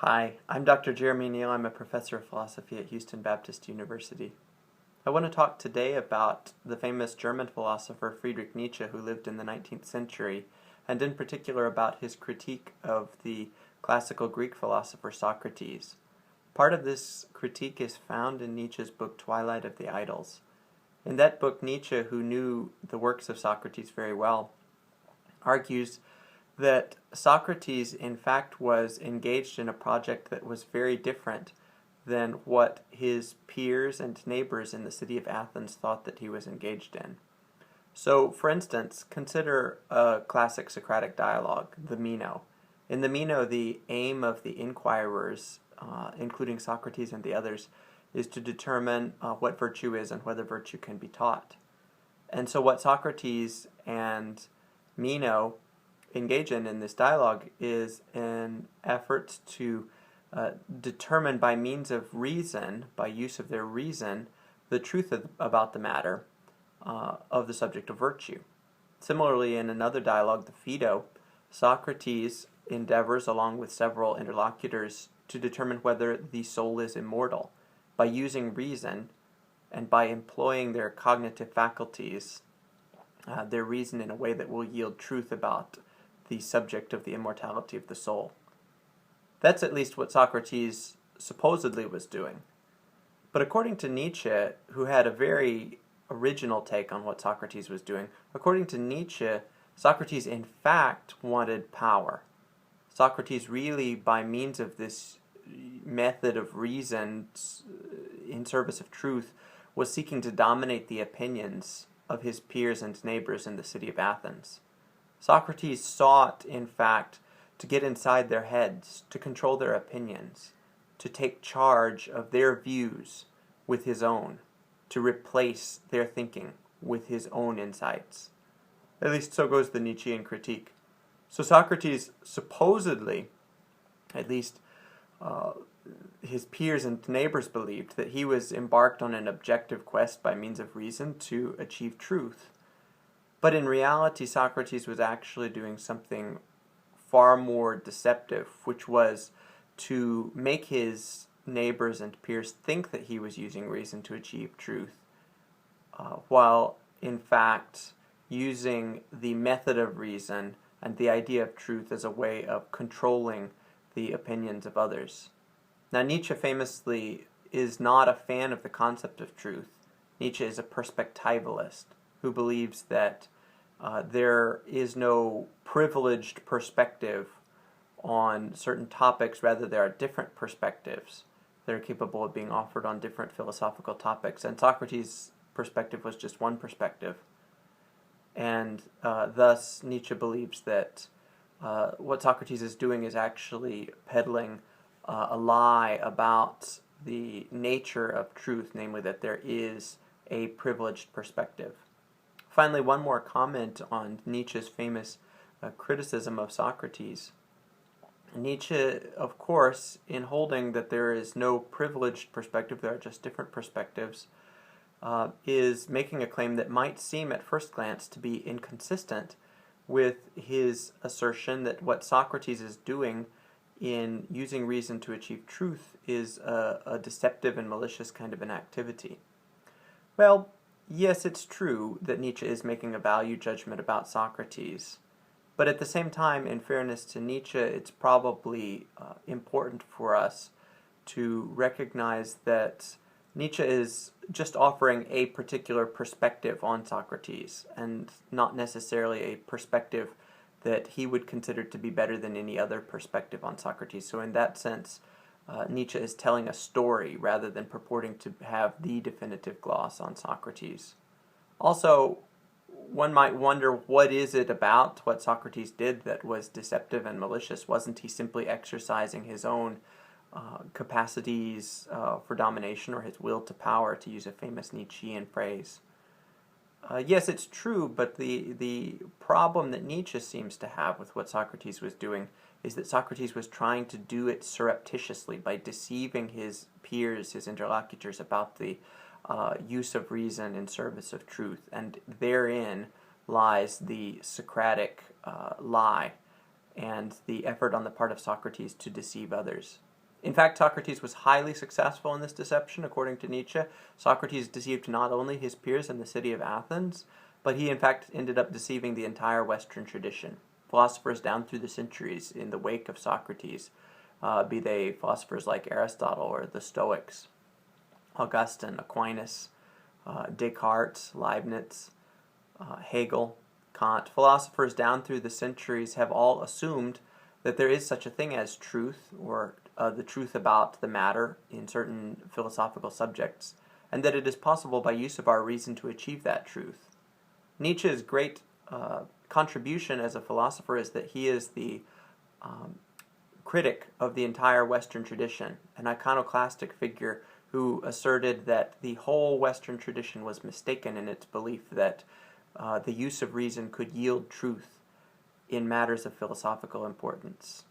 Hi, I'm Dr. Jeremy Neal. I'm a professor of philosophy at Houston Baptist University. I want to talk today about the famous German philosopher Friedrich Nietzsche, who lived in the 19th century, and in particular about his critique of the classical Greek philosopher Socrates. Part of this critique is found in Nietzsche's book Twilight of the Idols. In that book, Nietzsche, who knew the works of Socrates very well, argues that Socrates in fact was engaged in a project that was very different than what his peers and neighbors in the city of Athens thought that he was engaged in. So, for instance, consider a classic Socratic dialogue, the Meno. In the Meno, the aim of the inquirers, including Socrates and the others, is to determine what virtue is and whether virtue can be taught. And so what Socrates and Meno engage in this dialogue is an effort to determine by means of reason, by use of their reason, the truth about the matter of the subject of virtue. Similarly, in another dialogue, the Phaedo, Socrates endeavors, along with several interlocutors, to determine whether the soul is immortal by using reason and by employing their cognitive faculties, their reason in a way that will yield truth about the subject of the immortality of the soul. That's at least what Socrates supposedly was doing. But according to Nietzsche, who had a very original take on what Socrates was doing, according to Nietzsche, Socrates in fact wanted power. Socrates really, by means of this method of reason in service of truth, was seeking to dominate the opinions of his peers and neighbors in the city of Athens. Socrates sought, in fact, to get inside their heads, to control their opinions, to take charge of their views with his own, to replace their thinking with his own insights. At least so goes the Nietzschean critique. So Socrates supposedly, at least his peers and neighbors believed, that he was embarked on an objective quest by means of reason to achieve truth. But in reality, Socrates was actually doing something far more deceptive, which was to make his neighbors and peers think that he was using reason to achieve truth, while in fact using the method of reason and the idea of truth as a way of controlling the opinions of others. Now, Nietzsche famously is not a fan of the concept of truth. Nietzsche is a perspectivalist who believes that there is no privileged perspective on certain topics, rather there are different perspectives that are capable of being offered on different philosophical topics, and Socrates' perspective was just one perspective. And thus Nietzsche believes that what Socrates is doing is actually peddling a lie about the nature of truth, namely that there is a privileged perspective. Finally, one more comment on Nietzsche's famous criticism of Socrates. Nietzsche, of course, in holding that there is no privileged perspective, there are just different perspectives, is making a claim that might seem at first glance to be inconsistent with his assertion that what Socrates is doing in using reason to achieve truth is a deceptive and malicious kind of an activity. Well, yes, it's true that Nietzsche is making a value judgment about Socrates, but at the same time, in fairness to Nietzsche, it's probably important for us to recognize that Nietzsche is just offering a particular perspective on Socrates, and not necessarily a perspective that he would consider to be better than any other perspective on Socrates. So in that sense, Nietzsche is telling a story rather than purporting to have the definitive gloss on Socrates. Also, one might wonder, what is it about what Socrates did that was deceptive and malicious? Wasn't he simply exercising his own capacities for domination, or his will to power, to use a famous Nietzschean phrase? Yes, it's true, but the problem that Nietzsche seems to have with what Socrates was doing is that Socrates was trying to do it surreptitiously by deceiving his peers, his interlocutors, about the use of reason in service of truth, and therein lies the Socratic lie and the effort on the part of Socrates to deceive others. In fact, Socrates was highly successful in this deception, according to Nietzsche. Socrates deceived not only his peers in the city of Athens, but he in fact ended up deceiving the entire Western tradition. Philosophers down through the centuries in the wake of Socrates, be they philosophers like Aristotle or the Stoics, Augustine, Aquinas, Descartes, Leibniz, Hegel, Kant, philosophers down through the centuries have all assumed that there is such a thing as truth, or the truth about the matter in certain philosophical subjects, and that it is possible by use of our reason to achieve that truth. Nietzsche's great contribution as a philosopher is that he is the critic of the entire Western tradition, an iconoclastic figure who asserted that the whole Western tradition was mistaken in its belief that the use of reason could yield truth in matters of philosophical importance.